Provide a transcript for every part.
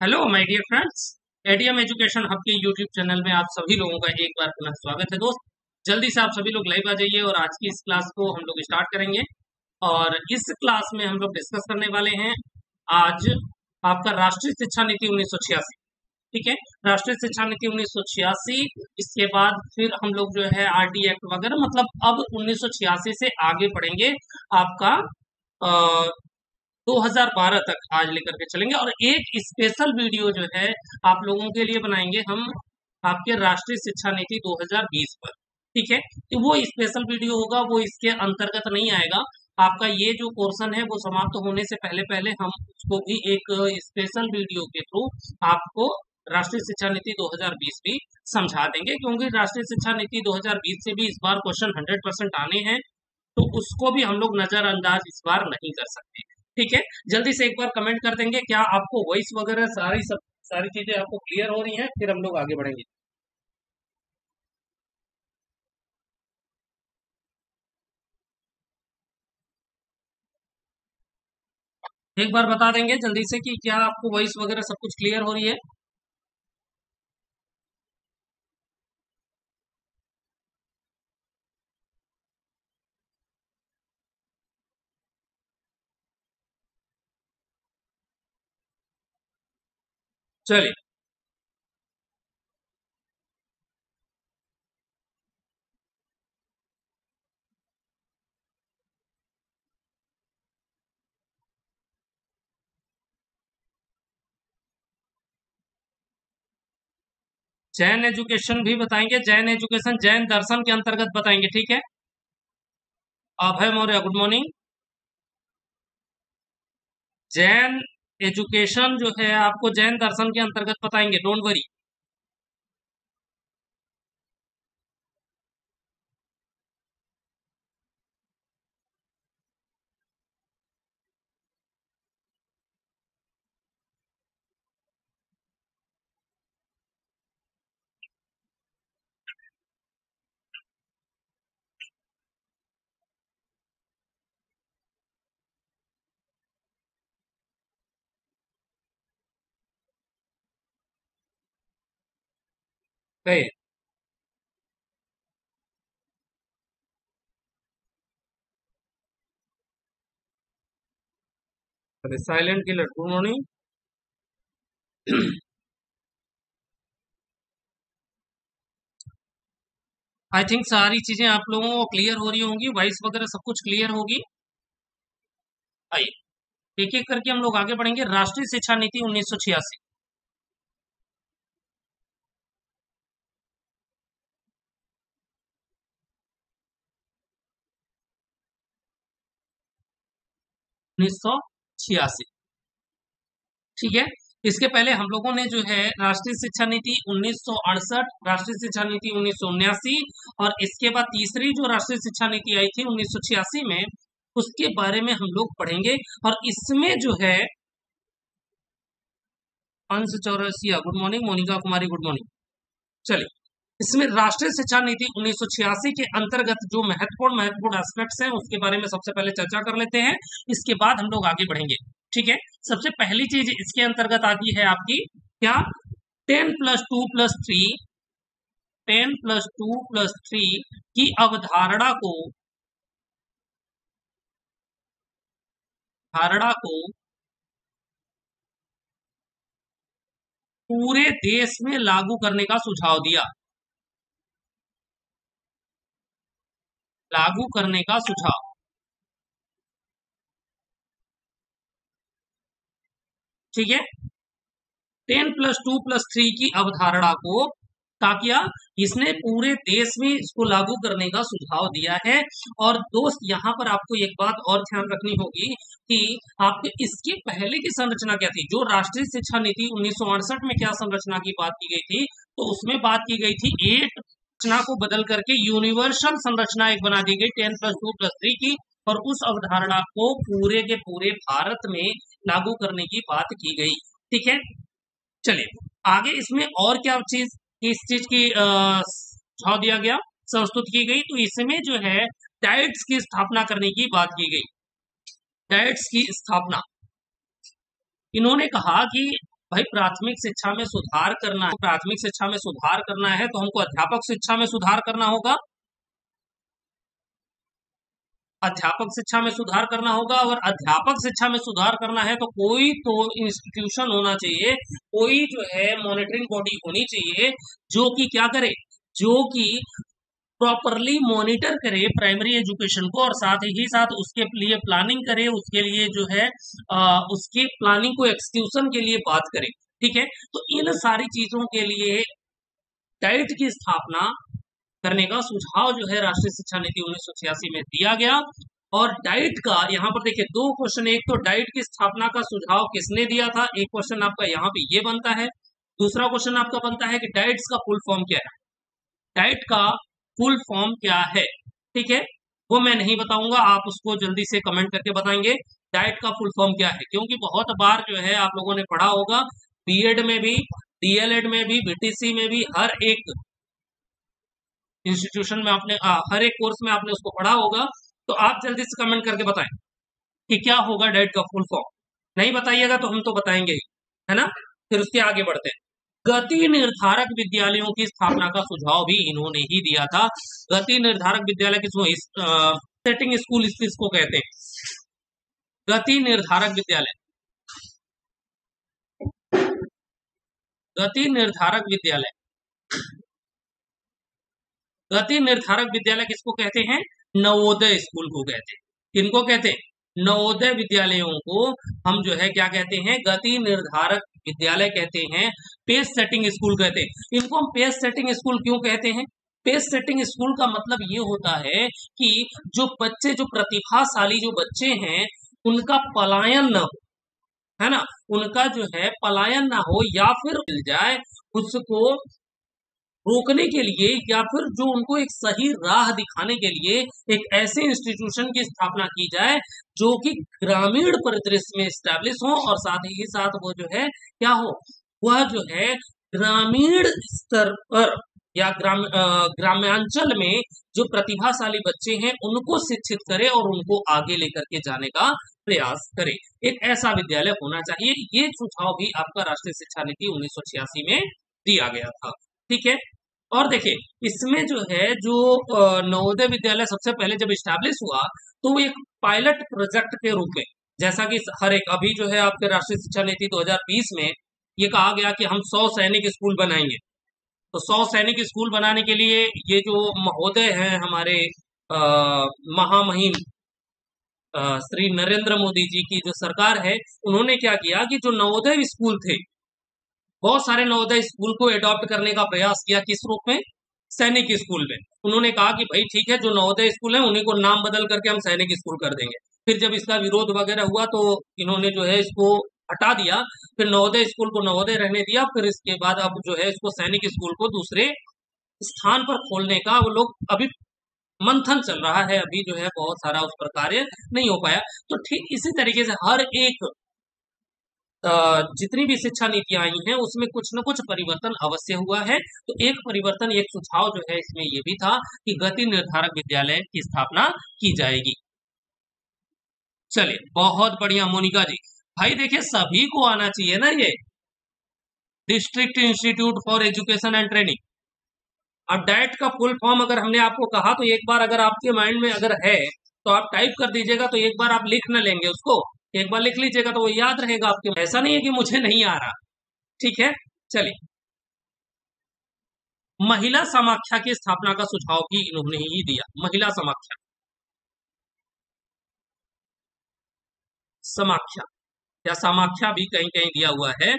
Hello my dear friends. ADM education hub के YouTube channel में आप सभी लोगों का एक बार पुनः स्वागत है दोस्त। जल्दी से आप सभी लोग लाइव आ जाइए और आज की इस क्लास को हम लोग स्टार्ट करेंगे। और इस क्लास में हम लोग डिस्कस करने वाले हैं आज आपका राष्ट्रीय शिक्षा नीति 1986। ठीक है, राष्ट्रीय शिक्षा नीति 1986। इसके बाद फिर हम लोग जो है आरडी एक्ट वगैरह, मतलब अब 1986 से आगे बढ़ेंगे आपका 2012 तक आज लेकर के चलेंगे। और एक स्पेशल वीडियो जो है आप लोगों के लिए बनाएंगे हम आपके राष्ट्रीय शिक्षा नीति 2020 पर। ठीक है, तो वो स्पेशल वीडियो होगा, वो इसके अंतर्गत नहीं आएगा। आपका ये जो पोर्शन है वो समाप्त होने से पहले पहले हम उसको भी एक स्पेशल वीडियो के थ्रू आपको राष्ट्रीय शिक्षा नीति 2020 भी समझा देंगे, क्योंकि राष्ट्रीय शिक्षा नीति 2020 से भी इस बार क्वेश्चन 100% आने हैं, तो उसको भी हम लोग नजरअंदाज इस बार नहीं कर सकते। ठीक है, जल्दी से एक बार कमेंट कर देंगे क्या आपको वॉइस वगैरह सारी चीजें आपको क्लियर हो रही हैं, फिर हम लोग आगे बढ़ेंगे। एक बार बता देंगे जल्दी से कि क्या आपको वॉइस वगैरह सब कुछ क्लियर हो रही है। चलिए, जैन एजुकेशन भी बताएंगे। जैन एजुकेशन जैन दर्शन के अंतर्गत बताएंगे। ठीक है, Abhay Maurya good morning. Jain education जो है आपको जैन दर्शन के अंतर्गत बताएंगे, डोंट वरी। कहिए। Silent killer good morning. I think सारी चीजें आप लोगों को क्लियर हो रही होंगी, वॉइस वगैरह सब कुछ क्लियर होगी। आइए एक एक करके हम लोग आगे बढ़ेंगे। राष्ट्रीय शिक्षा नीति 1986। उन्नीस सौ छियासी। ठीक है, इसके पहले हम लोगों ने जो है राष्ट्रीय शिक्षा नीति 1968, राष्ट्रीय शिक्षा नीति 1979 और इसके बाद तीसरी जो राष्ट्रीय शिक्षा नीति आई थी 1986 में, उसके बारे में हम लोग पढ़ेंगे। और इसमें जो है अंश चौरसिया गुड मॉर्निंग, मोनिका कुमारी गुड मॉर्निंग। चलिए, इसमें राष्ट्रीय शिक्षा नीति 1986 के अंतर्गत जो महत्वपूर्ण महत्वपूर्ण एस्पेक्ट्स हैं उसके बारे में सबसे पहले चर्चा कर लेते हैं। इसके बाद हम लोग आगे बढ़ेंगे। ठीक है, सबसे पहली चीज इसके अंतर्गत आती है आपकी क्या, 10+2+3, 10+2+3 की धारणा को पूरे देश में लागू करने का सुझाव दिया। लागू करने का सुझाव। ठीक है, 10+2+3 की अवधारणा को क्या किया, इसने पूरे देश में इसको लागू करने का सुझाव दिया है। और दोस्त यहाँ पर आपको एक बात और ध्यान रखनी होगी कि आपके इसके पहले की संरचना क्या थी। जो राष्ट्रीय शिक्षा नीति 1968 में क्या संरचना की बात की गई थी, तो उसमें बात की गई थी एट संरचना को बदल करके यूनिवर्सल संरचना एक बना दी गई 10+2+3 की, और उस अवधारणा को पूरे के पूरे भारत में लागू करने की बात की गई। ठीक है, चलिए आगे इसमें और क्या चीज किस चीज की सुझाव दिया गया, संस्तुत की गई, तो इसमें जो है डाइट्स की स्थापना करने की बात की गई। डाइट्स की स्थापना, इन्होंने कहा कि भाई प्राथमिक शिक्षा में सुधार करना है, प्राथमिक शिक्षा में सुधार करना है तो हमको अध्यापक शिक्षा में सुधार करना होगा, अध्यापक शिक्षा में सुधार करना होगा। और अध्यापक शिक्षा में सुधार करना है तो कोई तो इंस्टीट्यूशन होना चाहिए, कोई जो है मॉनिटरिंग बॉडी होनी चाहिए जो कि क्या करे, जो कि प्रॉपरली मॉनिटर करे प्राइमरी एजुकेशन को और साथ ही साथ उसके लिए प्लानिंग करे, उसके लिए जो है उसके प्लानिंग को एक्सक्यूशन के लिए बात करे। ठीक है, तो इन सारी चीजों के लिए डाइट की स्थापना करने का सुझाव जो है राष्ट्रीय शिक्षा नीति 1986 में दिया गया। और डाइट का यहाँ पर देखिए दो क्वेश्चन, एक तो डाइट की स्थापना का सुझाव किसने दिया था, एक क्वेश्चन आपका यहाँ पे ये बनता है। दूसरा क्वेश्चन आपका बनता है कि डाइट्स का फुल फॉर्म क्या है, डाइट का फुल फॉर्म क्या है। ठीक है, वो मैं नहीं बताऊंगा, आप उसको जल्दी से कमेंट करके बताएंगे डाइट का फुल फॉर्म क्या है, क्योंकि बहुत बार जो है आप लोगों ने पढ़ा होगा बीएड में भी, डीएलएड में भी, बीटीसी में भी, हर एक इंस्टीट्यूशन में आपने हर एक कोर्स में आपने उसको पढ़ा होगा। तो आप जल्दी से कमेंट करके बताएं कि क्या होगा डाइट का फुल फॉर्म। नहीं बताइएगा तो हम तो बताएंगे ही, है ना। फिर उसके आगे बढ़ते हैं। गति निर्धारक विद्यालयों की स्थापना का सुझाव भी इन्होंने ही दिया था। गति निर्धारक विद्यालय किसको, सेटिंग स्कूल इसको कहते हैं, गति निर्धारक विद्यालय, गति निर्धारक विद्यालय, गति निर्धारक विद्यालय किसको कहते हैं, नवोदय स्कूल को कहते हैं। किनको कहते हैं, नवोदय विद्यालयों को हम जो है क्या कहते हैं, गति निर्धारक विद्यालय कहते हैं, पेस सेटिंग स्कूल कहते हैं। इनको हम पेस सेटिंग स्कूल क्यों कहते हैं, पेस सेटिंग स्कूल का मतलब ये होता है कि जो बच्चे, जो प्रतिभाशाली जो बच्चे हैं उनका पलायन न हो, है ना, उनका जो है पलायन ना हो या फिर मिल जाए उसको रोकने के लिए, या फिर जो उनको एक सही राह दिखाने के लिए एक ऐसे इंस्टीट्यूशन की स्थापना की जाए जो कि ग्रामीण परिदृश्य में स्टैब्लिश हो और साथ ही साथ वो जो है क्या हो, वह जो है ग्रामीण स्तर पर या ग्रामांचल में जो प्रतिभाशाली बच्चे हैं उनको शिक्षित करे और उनको आगे लेकर के जाने का प्रयास करे। एक ऐसा विद्यालय होना चाहिए। ये सुझाव भी आपका राष्ट्रीय शिक्षा नीति 1986 में दिया गया था। ठीक है, और देखिए इसमें जो है जो नवोदय विद्यालय सबसे पहले जब स्टैब्लिश हुआ तो वो एक पायलट प्रोजेक्ट के रूप में, जैसा कि हर एक अभी जो है आपके राष्ट्रीय शिक्षा नीति 2020 में ये कहा गया कि हम 100 सैनिक स्कूल बनाएंगे। तो 100 सैनिक स्कूल बनाने के लिए ये जो महोदय हैं हमारे महामहिम श्री नरेंद्र मोदी जी की जो सरकार है, उन्होंने क्या किया कि जो नवोदय स्कूल थे, बहुत सारे नवोदय स्कूल को एडॉप्ट करने का प्रयास किया। किस रूप में, सैनिक स्कूल में। उन्होंने कहा कि भाई ठीक है, जो नवोदय स्कूल है उन्हीं को नाम बदल करके हम सैनिक स्कूल कर देंगे। फिर जब इसका विरोध वगैरह हुआ तो इन्होंने जो है इसको हटा दिया, फिर नवोदय स्कूल को नवोदय रहने दिया, फिर इसके बाद अब जो है इसको सैनिक स्कूल को दूसरे स्थान पर खोलने का वो लोग अभी मंथन चल रहा है। अभी जो है बहुत सारा उस पर कार्य नहीं हो पाया। तो ठीक इसी तरीके से हर एक जितनी भी शिक्षा नीतियां आई हैं उसमें कुछ न कुछ परिवर्तन अवश्य हुआ है। तो एक परिवर्तन, एक सुझाव जो है इसमें ये भी था कि गति निर्धारक विद्यालय की स्थापना की जाएगी। चलिए बहुत बढ़िया मोनिका जी। भाई देखिए सभी को आना चाहिए ना ये, district institute for education and training. अब डाइट का फुल फॉर्म अगर हमने आपको कहा तो एक बार अगर आपके माइंड में अगर है तो आप टाइप कर दीजिएगा, तो एक बार आप लिख न लेंगे उसको, एक बार लिख लीजिएगा तो वो याद रहेगा आपके। ऐसा नहीं है कि मुझे नहीं आ रहा। ठीक है, चलिए महिला समाख्या की स्थापना का सुझाव भी इन्होंने ही दिया। महिला समाख्या, समाख्या या समाख्या भी कहीं कहीं दिया हुआ है,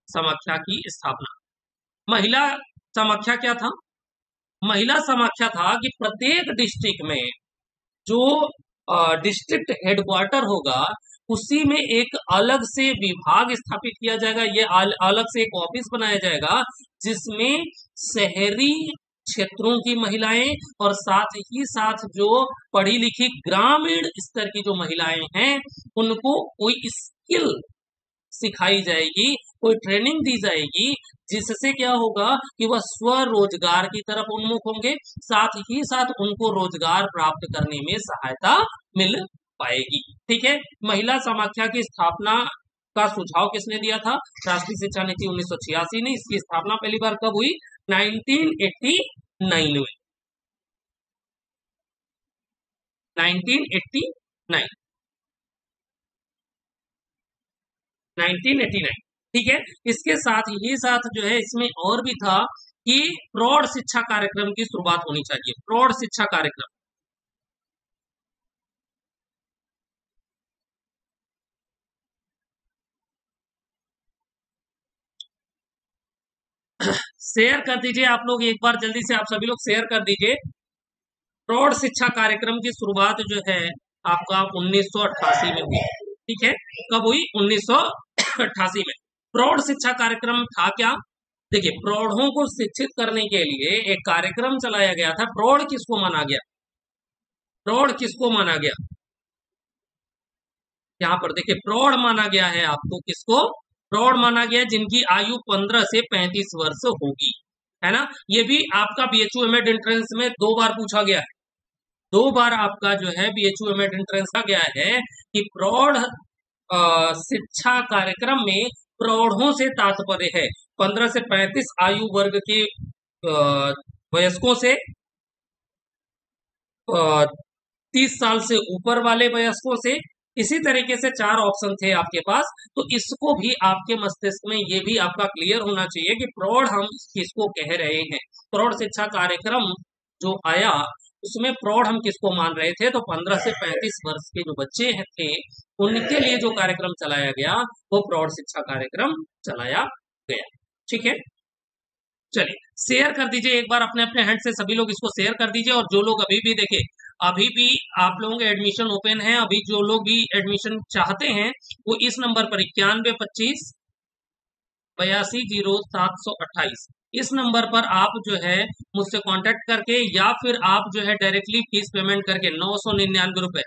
समाख्या की स्थापना। महिला समाख्या क्या था, महिला समाख्या था कि प्रत्येक डिस्ट्रिक्ट में जो डिस्ट्रिक्ट हेडक्वार्टर होगा उसी में एक अलग से विभाग स्थापित किया जाएगा, ये अलग से एक ऑफिस बनाया जाएगा जिसमें शहरी क्षेत्रों की महिलाएं और साथ ही साथ जो पढ़ी लिखी ग्रामीण स्तर की जो महिलाएं हैं उनको कोई स्किल सिखाई जाएगी, कोई ट्रेनिंग दी जाएगी, जिससे क्या होगा कि वह स्वरोजगार की तरफ उन्मुख होंगे, साथ ही साथ उनको रोजगार प्राप्त करने में सहायता मिल पाएगी। ठीक है, महिला समाख्या की स्थापना का सुझाव किसने दिया था? राष्ट्रीय शिक्षा नीति 1986 ने। इसकी स्थापना पहली बार कब हुई? 1989 में। 1989 1989, ठीक है। इसके साथ ही साथ जो है इसमें और भी था कि प्रौढ़ शिक्षा कार्यक्रम की शुरुआत होनी चाहिए। प्रौढ़ शिक्षा कार्यक्रम, शेयर कर दीजिए आप लोग एक बार, जल्दी से आप सभी लोग शेयर कर दीजिए। प्रौढ़ शिक्षा कार्यक्रम की शुरुआत जो है आपका 1988 में हुई, ठीक है। कब हुई? 1988 में। प्रौढ़ शिक्षा कार्यक्रम था क्या? देखिए, प्रौढ़ों को शिक्षित करने के लिए एक कार्यक्रम चलाया गया था। प्रौढ़ किसको माना गया? प्रौढ़ किसको माना गया? यहाँ पर देखिए, प्रौढ़ माना गया है आपको, किसको प्रौढ़ माना गया? जिनकी आयु 15 से 35 वर्ष होगी, है ना। ये भी आपका बीएचयू एमएड एंट्रेंस में 2 बार पूछा गया है। 2 बार आपका जो है बीएचयू एमएड एंट्रेंस आ गया है कि प्रौढ़ शिक्षा कार्यक्रम में प्रौढ़ों से तात्पर्य है 15 से 35 आयु वर्ग के वयस्कों से, 30 साल से ऊपर वाले वयस्कों से। इसी तरीके से 4 ऑप्शन थे आपके पास, तो इसको भी आपके मस्तिष्क में ये भी आपका क्लियर होना चाहिए कि प्रौढ़ हम किसको कह रहे हैं। प्रौढ़ शिक्षा कार्यक्रम जो आया उसमें प्रौढ़ हम किसको मान रहे थे? तो 15 से 35 वर्ष के जो बच्चे थे उनके लिए जो कार्यक्रम चलाया गया वो प्रौढ़ शिक्षा कार्यक्रम चलाया गया, ठीक है। चलिए, शेयर कर दीजिए एक बार अपने अपने हैंड से, सभी लोग इसको शेयर कर दीजिए। और जो लोग अभी भी देखे, अभी भी आप लोगों के एडमिशन ओपन है, अभी जो लोग भी एडमिशन चाहते हैं वो इस नंबर पर 9125 820728 इस नंबर पर आप जो है मुझसे कांटेक्ट करके या फिर आप जो है डायरेक्टली फीस पेमेंट करके 999 रुपए,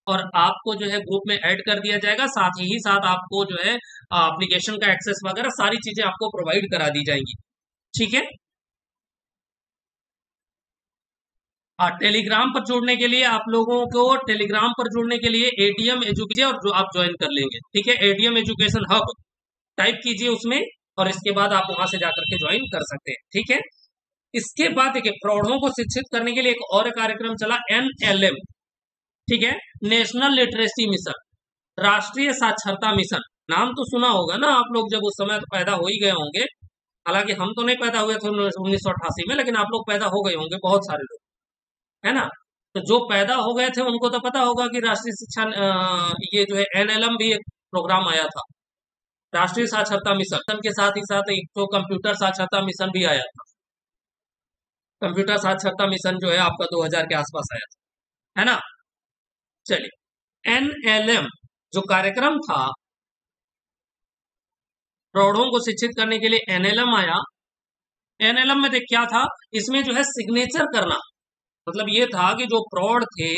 और आपको जो है ग्रुप में ऐड कर दिया जाएगा। साथ ही साथ आपको जो है एप्लीकेशन का एक्सेस वगैरह सारी चीजें आपको प्रोवाइड करा दी जाएंगी, ठीक है। टेलीग्राम पर जुड़ने के लिए आप लोगों को, टेलीग्राम पर जुड़ने के लिए एडीएम एजुकेशन और जो आप ज्वाइन कर लेंगे, ठीक है। एडीएम एजुकेशन हब टाइप कीजिए उसमें, और इसके बाद आप वहां से जाकर के ज्वाइन कर सकते हैं, ठीक है। इसके बाद देखिए, प्रौढ़ों को शिक्षित करने के लिए एक और कार्यक्रम चला, एनएलएम, ठीक है, नेशनल लिटरेसी मिशन, राष्ट्रीय साक्षरता मिशन। नाम तो सुना होगा ना आप लोग, जब उस समय तो पैदा हो ही गए होंगे। हालांकि हम तो नहीं पैदा हुए थे 1988 में, लेकिन आप लोग पैदा हो गए होंगे, बहुत सारे लोग, है ना। तो जो पैदा हो गए थे उनको तो पता होगा कि राष्ट्रीय शिक्षा ये जो है एनएलएम भी एक प्रोग्राम आया था, राष्ट्रीय साक्षरता मिशन के साथ ही साथ एक तो कंप्यूटर साक्षरता मिशन भी आया था। कंप्यूटर साक्षरता मिशन जो है आपका 2000 के आसपास आया था, है ना। चलिए, एनएलएम जो कार्यक्रम था प्रौढ़ों को शिक्षित करने के लिए, एनएलएम आया। एनएलएम में देख क्या था, इसमें जो है सिग्नेचर करना, मतलब ये था कि जो प्रौढ़ थे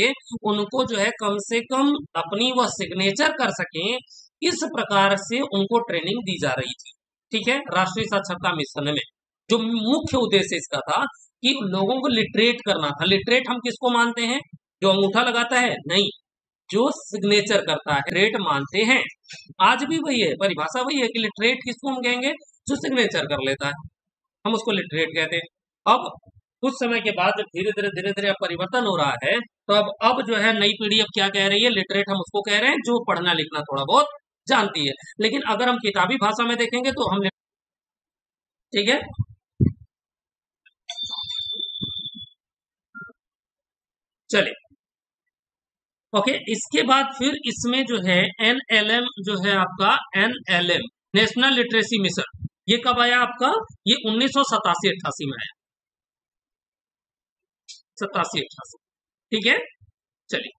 उनको जो है कम से कम अपनी वह सिग्नेचर कर सकें, इस प्रकार से उनको ट्रेनिंग दी जा रही थी, ठीक है। राष्ट्रीय साक्षरता मिशन में जो मुख्य उद्देश्य इसका था कि लोगों को लिटरेट करना था। लिटरेट हम किसको मानते हैं? जो अंगूठा लगाता है? नहीं, जो सिग्नेचर करता है लिटरेट मानते हैं। आज भी वही है, परिभाषा वही है कि लिटरेट किसको हम कहेंगे? जो सिग्नेचर कर लेता है, हम उसको लिटरेट कहते हैं। अब कुछ समय के बाद जब धीरे धीरे अब परिवर्तन हो रहा है, तो अब जो है नई पीढ़ी अब क्या कह रही है? लिटरेट हम उसको कह रहे हैं जो पढ़ना लिखना थोड़ा बहुत जानती है। लेकिन अगर हम किताबी भाषा में देखेंगे तो हम, ठीक है, चले ओके। इसके बाद फिर इसमें जो है एनएलएम जो है आपका, एनएलएम नेशनल लिटरेसी मिशन, ये कब आया आपका? ये 1987-88 में आया, 87-88, ठीक है। चलिए,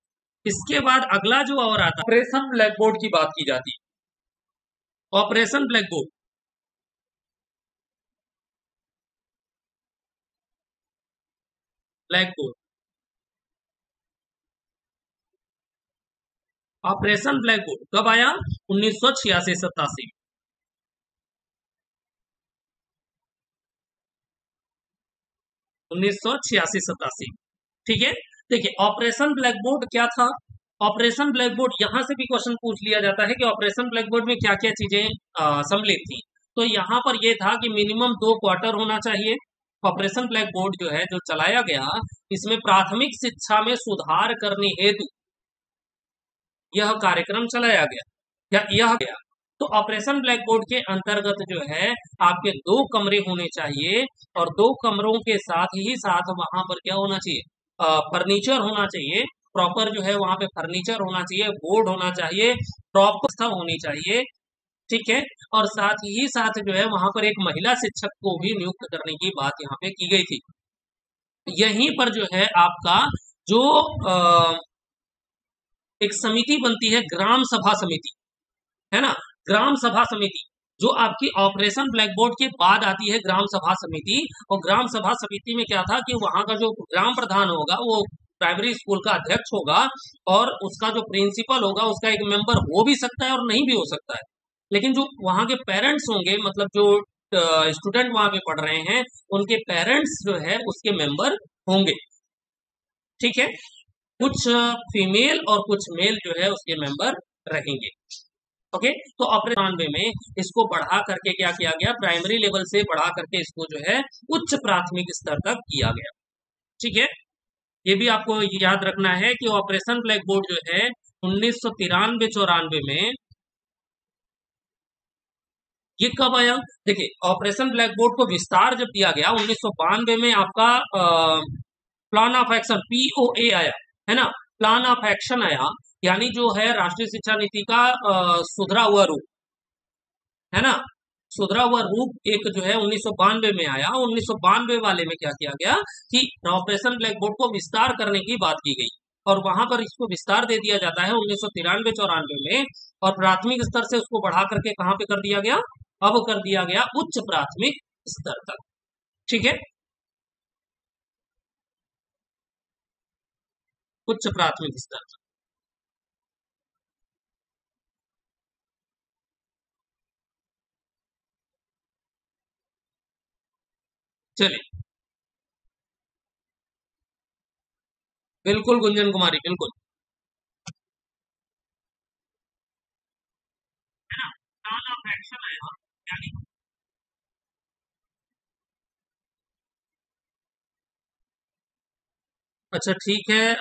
इसके बाद अगला जो और आता, ऑपरेशन ब्लैक बोर्ड की बात की जाती है। Operation black board, black board, operation black board कब आया? 1986-87, 1986-87, ठीक है। देखिए, ऑपरेशन ब्लैक बोर्ड क्या था? ऑपरेशन ब्लैक बोर्ड, यहाँ से भी क्वेश्चन पूछ लिया जाता है कि ऑपरेशन ब्लैक बोर्ड में क्या क्या चीजें सम्मिलित थी। तो यहाँ पर यह था कि मिनिमम 2 क्वार्टर होना चाहिए। ऑपरेशन ब्लैक बोर्ड जो है जो चलाया गया, इसमें प्राथमिक शिक्षा में सुधार करने हेतु यह कार्यक्रम चलाया गया या यह गया। तो ऑपरेशन ब्लैक बोर्ड के अंतर्गत जो है आपके 2 कमरे होने चाहिए, और 2 कमरों के साथ ही साथ वहां पर क्या होना चाहिए, फर्नीचर होना चाहिए। प्रॉपर जो है वहां पे फर्नीचर होना चाहिए, बोर्ड होना चाहिए, प्रॉपर व्यवस्था होनी चाहिए, ठीक है। और साथ ही साथ जो है वहां पर एक महिला शिक्षक को भी नियुक्त करने की बात यहाँ पे की गई थी। यहीं पर जो है आपका जो एक समिति बनती है, ग्राम सभा समिति, है ना, ग्राम सभा समिति, जो आपकी ऑपरेशन ब्लैक बोर्ड के बाद आती है ग्राम सभा समिति। और ग्राम सभा समिति में क्या था कि वहां का जो ग्राम प्रधान होगा वो प्राइमरी स्कूल का अध्यक्ष होगा, और उसका जो प्रिंसिपल होगा उसका एक मेंबर हो भी सकता है और नहीं भी हो सकता है। लेकिन जो वहां के पेरेंट्स होंगे, मतलब जो स्टूडेंट वहां पे पढ़ रहे हैं, उनके पेरेंट्स जो है उसके मेंबर होंगे, ठीक है। कुछ फीमेल और कुछ मेल जो है उसके मेंबर रहेंगे, ओके। तो ऑपरेशन 92 में इसको बढ़ा करके क्या किया गया, प्राइमरी लेवल से बढ़ा करके इसको जो है उच्च प्राथमिक स्तर तक किया गया, ठीक है। ये भी आपको याद रखना है कि ऑपरेशन ब्लैक बोर्ड जो है 1993-94 में ये कब आया। देखिए, ऑपरेशन ब्लैक बोर्ड को विस्तार जब दिया गया 1992 में, आपका प्लान ऑफ एक्शन POA आया, है ना, प्लान ऑफ एक्शन आया, यानी जो है राष्ट्रीय शिक्षा नीति का सुधरा हुआ रूप, है ना, सुधरा हुआ रूप एक जो है 1992 में आया। 1992 वाले में क्या किया गया कि ऑपरेशन ब्लैक बोर्ड को विस्तार करने की बात की गई, और वहां पर इसको विस्तार दे दिया जाता है 1993-94 में, और प्राथमिक स्तर से उसको बढ़ा करके कहां पे कर दिया गया, अब कर दिया गया उच्च प्राथमिक स्तर तक, ठीक है, उच्च प्राथमिक स्तर तक। चलिए, बिल्कुल गुंजन कुमारी, बिल्कुल, है ना, प्लान ऑफ एक्शन आया, यानी अच्छा ठीक है।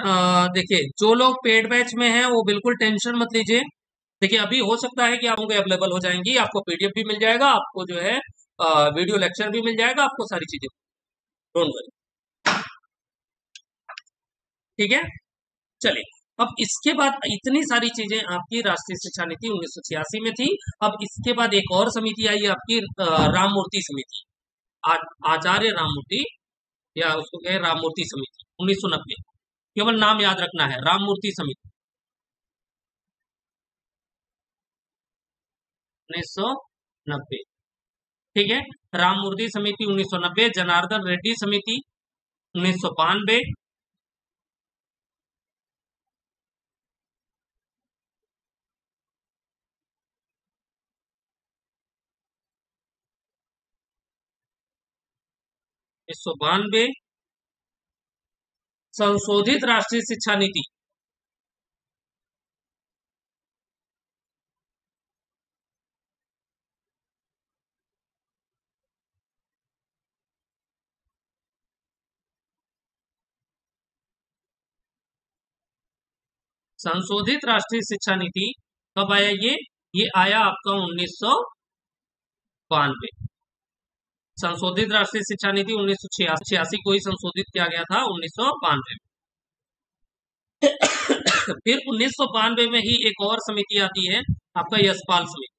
देखिए, जो लोग पेड बैच में हैं वो बिल्कुल टेंशन मत लीजिए। देखिए, अभी हो सकता है कि आपको अवेलेबल हो जाएंगी, आपको PDF भी मिल जाएगा, आपको जो है वीडियो लेक्चर भी मिल जाएगा, आपको सारी चीजें, डोंट वरी, ठीक है। चलिए, अब इसके बाद इतनी सारी चीजें आपकी राष्ट्रीय शिक्षा नीति 1986 में थी। अब इसके बाद एक और समिति आई आपकी, राममूर्ति समिति, आचार्य राममूर्ति, या उसको कहें राममूर्ति समिति, 1990। केवल नाम याद रखना है, राममूर्ति समिति, 1990, ठीक है। राममूर्ति समिति 1990, जनार्दन रेड्डी समिति 1992, संशोधित राष्ट्रीय शिक्षा नीति, संशोधित राष्ट्रीय शिक्षा नीति कब आया ये आया आपका 1992। संशोधित राष्ट्रीय शिक्षा नीति 1986 को ही संशोधित किया गया था, 1992 में। फिर 1992 में ही एक और समिति आती है आपका, यशपाल समिति,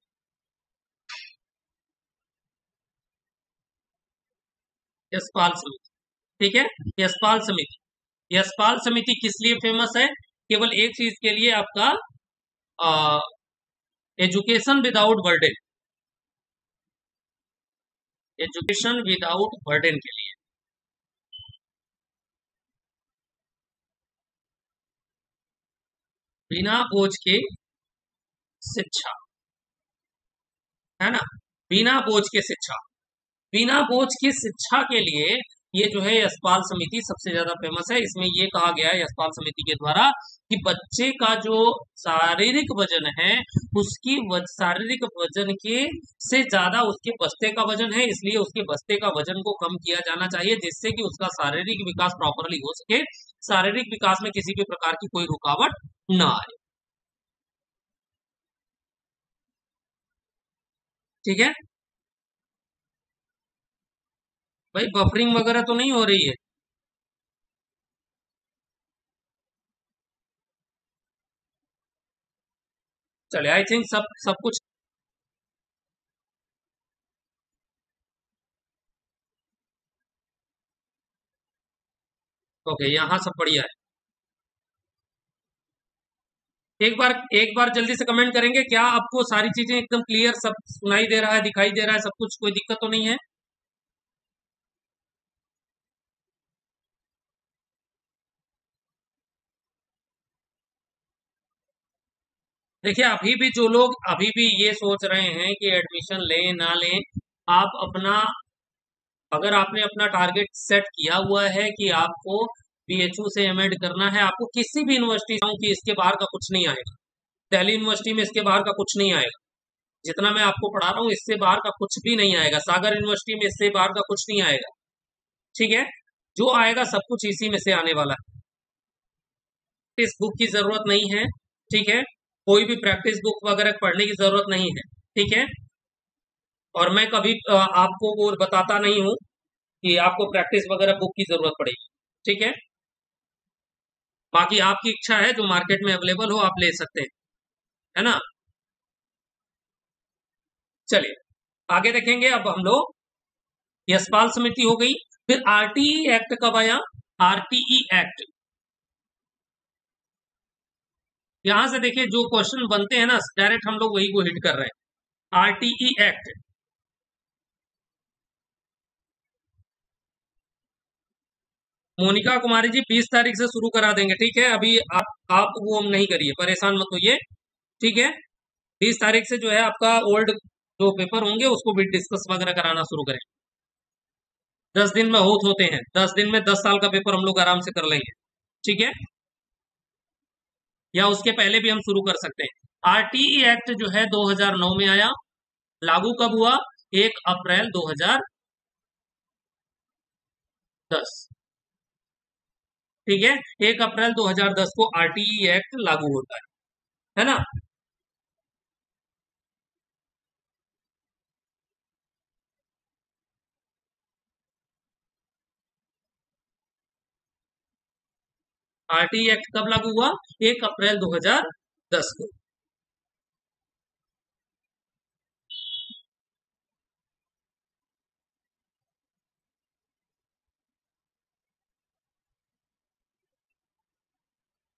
यशपाल समिति, ठीक है। यशपाल समिति, यशपाल समिति किस लिए फेमस है, केवल एक चीज के लिए, आपका education without burden, education without burden के लिए, बिना बोझ के शिक्षा, है ना, बिना बोझ के शिक्षा, बिना बोझ की शिक्षा के लिए ये जो है यशपाल समिति सबसे ज्यादा फेमस है। इसमें ये कहा गया है यशपाल समिति के द्वारा कि बच्चे का जो शारीरिक वजन है उसकी शारीरिक वजन के से ज्यादा उसके बस्ते का वजन है, इसलिए उसके बस्ते का वजन को कम किया जाना चाहिए जिससे कि उसका शारीरिक विकास प्रॉपरली हो सके, शारीरिक विकास में किसी भी प्रकार की कोई रुकावट ना आए। ठीक है भाई, बफरिंग वगैरह तो नहीं हो रही है? चले, आई थिंक सब सब कुछ ओके, यहाँ सब बढ़िया है। एक बार जल्दी से कमेंट करेंगे, क्या आपको सारी चीजें एकदम क्लियर सब सुनाई दे रहा है, दिखाई दे रहा है सब कुछ, कोई दिक्कत तो नहीं है? देखिए, अभी भी जो लोग अभी भी ये सोच रहे हैं कि एडमिशन लें ना लें, आप अपना अगर आपने अपना टारगेट सेट किया हुआ है कि आपको बीएचयू से एमएड करना है, आपको किसी भी यूनिवर्सिटी की इसके बाहर का कुछ नहीं आएगा। दिल्ली यूनिवर्सिटी में इसके बाहर का कुछ नहीं आएगा, जितना मैं आपको पढ़ा रहा हूँ इससे बाहर का कुछ भी नहीं आएगा। सागर यूनिवर्सिटी में इससे बाहर का कुछ नहीं आएगा। ठीक है, जो आएगा सब कुछ इसी में से आने वाला है। इस बुक की जरूरत नहीं है। ठीक है, कोई भी प्रैक्टिस बुक वगैरह पढ़ने की जरूरत नहीं है। ठीक है, और मैं कभी आपको वो बताता नहीं हूँ कि आपको प्रैक्टिस वगैरह बुक की जरूरत पड़ेगी। ठीक है, बाकी आपकी इच्छा है, जो मार्केट में अवेलेबल हो आप ले सकते हैं, है ना। चलिए आगे देखेंगे अब हम लोग। यशपाल समिति हो गई, फिर आरटीई एक्ट कब आया? आरटीई एक्ट, यहां से देखिए जो क्वेश्चन बनते हैं ना डायरेक्ट हम लोग वही को हिट कर रहे हैं। आरटीई एक्ट मोनिका कुमारी जी 20 तारीख से शुरू करा देंगे। ठीक है, अभी आप वो नहीं करिए, परेशान मत होइए। ठीक है, 20 तारीख से जो है आपका ओल्ड जो पेपर होंगे उसको भी डिस्कस वगैरह कराना शुरू करें। 10 दिन में होते हैं, 10 दिन में 10 साल का पेपर हम लोग आराम से कर लेंगे। ठीक है, या उसके पहले भी हम शुरू कर सकते हैं। आरटीई एक्ट जो है 2009 में आया, लागू कब हुआ? 1 अप्रैल 2010। ठीक है, 1 अप्रैल 2010 को आरटीई एक्ट लागू होता है ना। आरटीई एक्ट कब लागू हुआ? 1 अप्रैल 2010 को।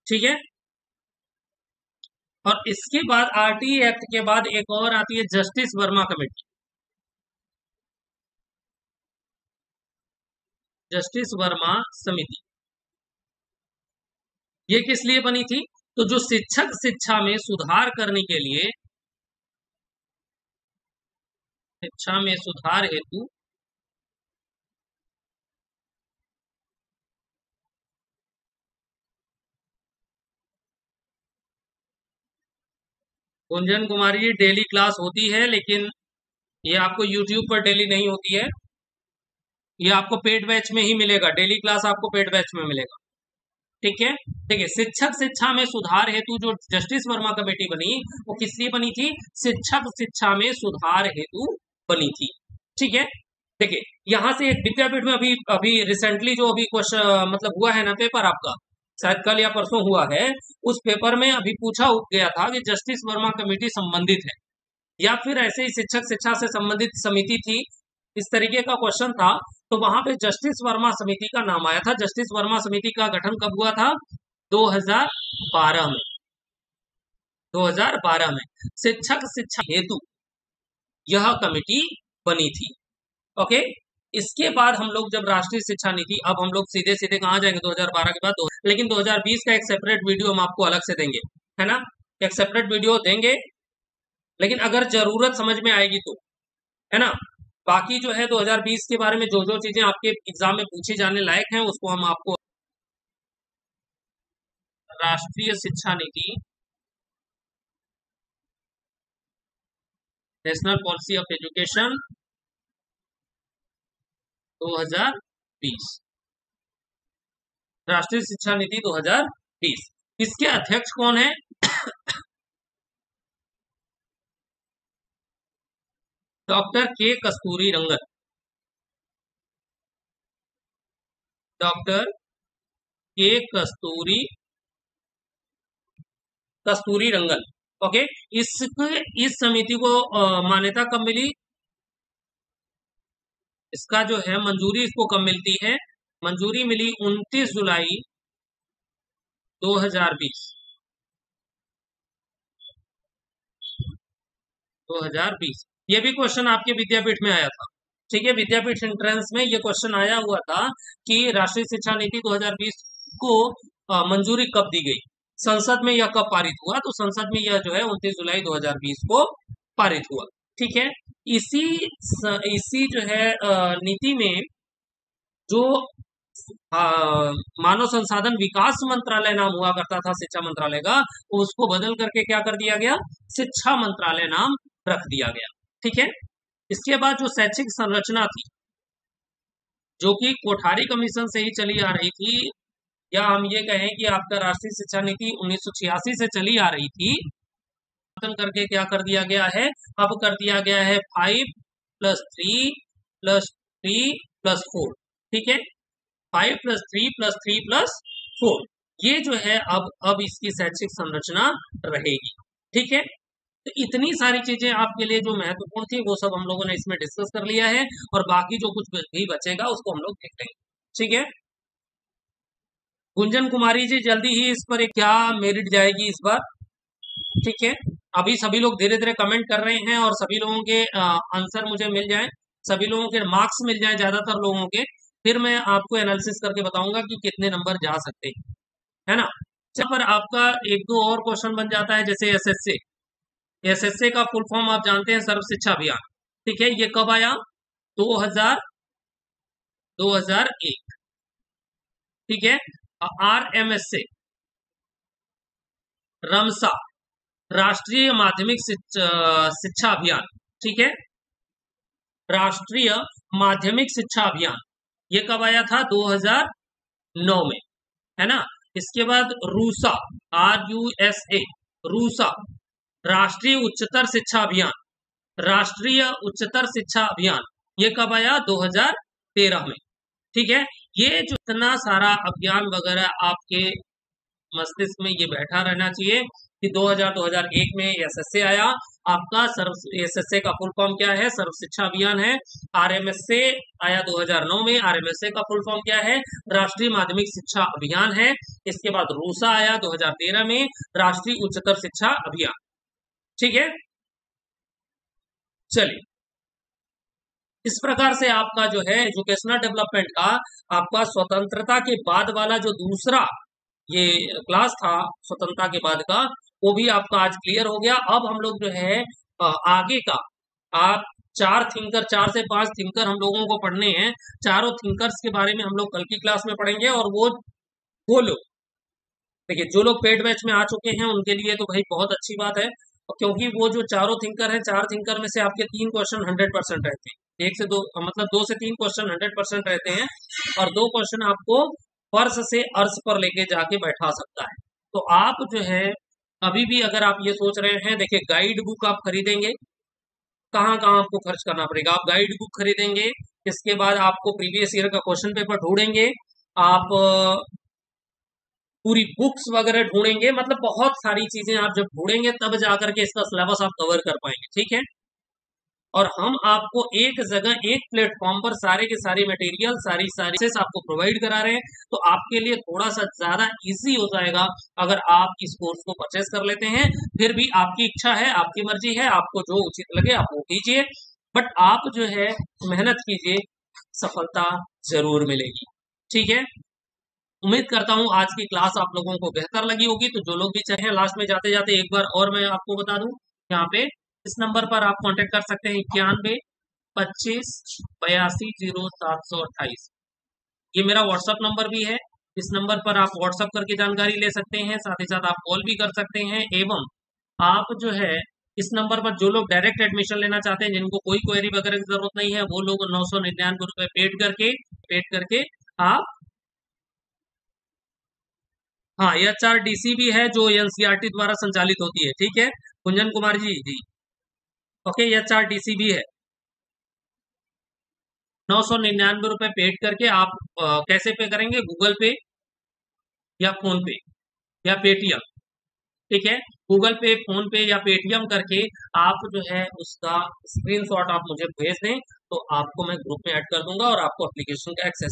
ठीक है, और इसके बाद आरटीई एक्ट के बाद एक और आती है justice Verma committee. Justice Verma समिति, ये किस लिए बनी थी? तो जो शिक्षक शिक्षा में सुधार करने के लिए, शिक्षा में सुधार हेतु गुंजन कुमारी जी डेली क्लास होती है, लेकिन ये आपको यूट्यूब पर डेली नहीं होती है, ये आपको पेड बैच में ही मिलेगा। डेली क्लास आपको पेड बैच में मिलेगा। ठीक है, देखिए शिक्षक शिक्षा में सुधार हेतु जो जस्टिस वर्मा कमेटी बनी वो किस लिए बनी थी? शिक्षक शिक्षा में सुधार हेतु बनी थी। ठीक है, देखिए यहां से एक विद्यापीठ में अभी अभी रिसेंटली जो अभी क्वेश्चन मतलब हुआ है ना पेपर आपका, शायद कल या परसों हुआ है, उस पेपर में अभी पूछा गया था कि जस्टिस वर्मा कमेटी संबंधित है या फिर ऐसे ही शिक्षक शिक्षा से संबंधित समिति थी, इस तरीके का क्वेश्चन था। तो वहां पे जस्टिस वर्मा समिति का नाम आया था। जस्टिस वर्मा समिति का गठन कब हुआ था? 2012 में। 2012 में शिक्षक शिक्षा हेतु यह कमेटी बनी थी। ओके, इसके बाद हम लोग जब राष्ट्रीय शिक्षा नीति, अब हम लोग सीधे सीधे कहाँ जाएंगे? 2012 के बाद लेकिन 2020 का एक सेपरेट वीडियो हम आपको अलग से देंगे, है ना। एक सेपरेट वीडियो देंगे, लेकिन अगर जरूरत समझ में आएगी तो, है ना। बाकी जो है 2020 के बारे में जो जो चीजें आपके एग्जाम में पूछी जाने लायक हैं उसको हम आपको राष्ट्रीय शिक्षा नीति, नेशनल पॉलिसी ऑफ एजुकेशन 2020, राष्ट्रीय शिक्षा नीति 2020, इसके अध्यक्ष कौन है? डॉक्टर के कस्तूरी रंगन, डॉक्टर के कस्तूरी रंगन। ओके, इस समिति को मान्यता कब मिली? इसका जो है मंजूरी इसको कब मिलती है? मंजूरी मिली 29 जुलाई 2020, 2020। ये भी क्वेश्चन आपके विद्यापीठ में आया था, ठीक है, विद्यापीठ एंट्रेंस में ये क्वेश्चन आया हुआ था कि राष्ट्रीय शिक्षा नीति 2020 को मंजूरी कब दी गई, संसद में यह कब पारित हुआ? तो संसद में यह जो है 29 जुलाई 2020 को पारित हुआ, ठीक है। इसी जो है नीति में जो मानव संसाधन विकास मंत्रालय नाम हुआ करता था शिक्षा मंत्रालय का, उसको बदल करके क्या कर दिया गया? शिक्षा मंत्रालय नाम रख दिया गया, ठीक है। इसके बाद जो शैक्षिक संरचना थी, जो कि कोठारी कमीशन से ही चली आ रही थी, या हम ये कहें कि आपका राष्ट्रीय शिक्षा नीति 1986 से चली आ रही थी, खत्म करके क्या कर दिया गया है? अब कर दिया गया है 5+3+3+4, ठीक है, 5+3+3+4, ये जो है अब इसकी शैक्षिक संरचना रहेगी, ठीक है। तो इतनी सारी चीजें आपके लिए जो महत्वपूर्ण थी वो सब हम लोगों ने इसमें डिस्कस कर लिया है, और बाकी जो कुछ भी बचेगा उसको हम लोग देख लेंगे, ठीक है। गुंजन कुमारी जी, जल्दी ही इस पर क्या मेरिट जाएगी इस बार? ठीक है, अभी सभी लोग धीरे धीरे कमेंट कर रहे हैं और सभी लोगों के आंसर मुझे मिल जाए, सभी लोगों के मार्क्स मिल जाए, ज्यादातर लोगों के, फिर मैं आपको एनालिसिस करके बताऊंगा कि कितने नंबर जा सकते हैं, है ना। यहाँ पर आपका एक दो और क्वेश्चन बन जाता है, जैसे एसएससी, एसएससी का फुल फॉर्म आप जानते हैं, सर्व शिक्षा अभियान, ठीक है। ये कब आया? 2001, ठीक है। आरएमएसए, रमसा, राष्ट्रीय माध्यमिक शिक्षा अभियान, ठीक है, राष्ट्रीय माध्यमिक शिक्षा अभियान, ये कब आया था? 2009 में, है ना। इसके बाद रूसा, RUSA, रूसा, राष्ट्रीय उच्चतर शिक्षा अभियान, राष्ट्रीय उच्चतर शिक्षा अभियान, ये कब आया? 2013 में, ठीक है। ये जो इतना सारा अभियान वगैरह आपके मस्तिष्क में ये बैठा रहना चाहिए कि 2001 में एसएसए आया आपका, एसएसए का फुल फॉर्म क्या है? सर्व शिक्षा अभियान है। आरएमएसए आया 2009 में, आरएमएसए का फुल फॉर्म क्या है? राष्ट्रीय माध्यमिक शिक्षा अभियान है। इसके बाद रूसा आया 2013 में, राष्ट्रीय उच्चतर शिक्षा अभियान, ठीक है। चलिए, इस प्रकार से आपका जो है एजुकेशनल डेवलपमेंट का आपका स्वतंत्रता के बाद वाला जो दूसरा ये क्लास था स्वतंत्रता के बाद का, वो भी आपका आज क्लियर हो गया। अब हम लोग जो है आगे का, आप 4 से 5 थिंकर हम लोगों को पढ़ने हैं। चारों थिंकर्स के बारे में हम लोग कल की क्लास में पढ़ेंगे, और वो लोग देखिए, जो लोग पेड बैच में आ चुके हैं उनके लिए तो भाई बहुत अच्छी बात है, क्योंकि वो जो चारों थिंकर हैं, 4 थिंकर में से आपके 3 क्वेश्चन 100% रहते हैं, 1 से 2 मतलब 2 से 3 क्वेश्चन 100% रहते हैं, और 2 क्वेश्चन आपको फर्श से अर्श पर लेके जाके बैठा सकता है। तो आप जो है अभी भी अगर आप ये सोच रहे हैं, देखिए गाइड बुक आप खरीदेंगे, कहाँ कहाँ आपको खर्च करना पड़ेगा? आप गाइड बुक खरीदेंगे, इसके बाद आपको प्रीवियस ईयर का क्वेश्चन पेपर ढूंढेंगे, आप पूरी बुक्स वगैरह ढूंढेंगे, मतलब बहुत सारी चीजें आप जब ढूंढेंगे तब जाकर के इसका सिलेबस आप कवर कर पाएंगे, ठीक है। और हम आपको एक जगह, एक प्लेटफॉर्म पर सारे के सारे मटेरियल, सारी आपको प्रोवाइड करा रहे हैं, तो आपके लिए थोड़ा सा ज्यादा इजी हो जाएगा अगर आप इस कोर्स को परचेस कर लेते हैं। फिर भी आपकी इच्छा है, आपकी मर्जी है, आपको जो उचित लगे आप वो कीजिए, बट आप जो है मेहनत कीजिए, सफलता जरूर मिलेगी, ठीक है। उम्मीद करता हूं आज की क्लास आप लोगों को बेहतर लगी होगी। तो जो लोग भी चाहें, लास्ट में जाते जाते एक बार और मैं आपको बता दूं, यहाँ पे इस नंबर पर आप कांटेक्ट कर सकते हैं, 91 25 82 0728। ये मेरा व्हाट्सअप नंबर भी है। इस नंबर पर आप व्हाट्सअप करके जानकारी ले सकते हैं, साथ ही साथ आप कॉल भी कर सकते हैं। एवं आप जो है इस नंबर पर जो लोग डायरेक्ट एडमिशन लेना चाहते हैं, जिनको कोई क्वेरी वगैरह की जरूरत नहीं है, वो लोग 999 रुपए पेड करके आप, हाँ, HRDC भी है जो NCERT द्वारा संचालित होती है, ठीक है कुंजन कुमार जी जी। ओके, HRDC भी है। 999 रुपए पेड करके आप कैसे पे करेंगे, गूगल पे या फोन पे या पेटीएम, ठीक है। गूगल पे, फोन पे या पेटीएम करके आप जो है उसका स्क्रीनशॉट आप मुझे भेज दें, तो आपको मैं ग्रुप में ऐड कर दूंगा और आपको एप्लीकेशन का एक्सेस